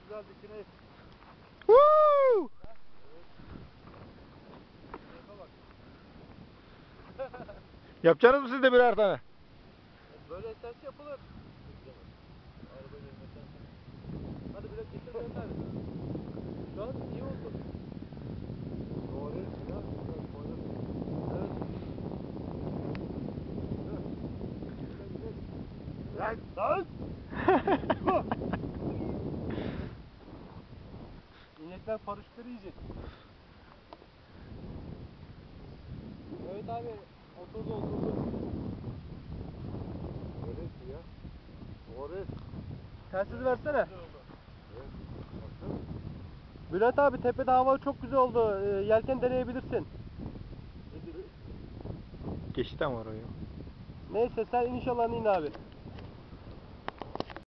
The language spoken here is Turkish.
güzel dikine. Woo! Yapacaksınız mı siz de birer tane? Böyle ters yapılır. Hadi biraz getir gönder. Şu an iyi oldu. Doğru ya. Evet. Lan! İnekler paraşütleri yiyecek. Evet abi, oturdu. Neresi ya? Doğru. Telsiz versene. Bülent abi, tepede hava çok güzel oldu. Yelken deneyebilirsin. Geçti ama orayı. Neyse sen inşallah in abi.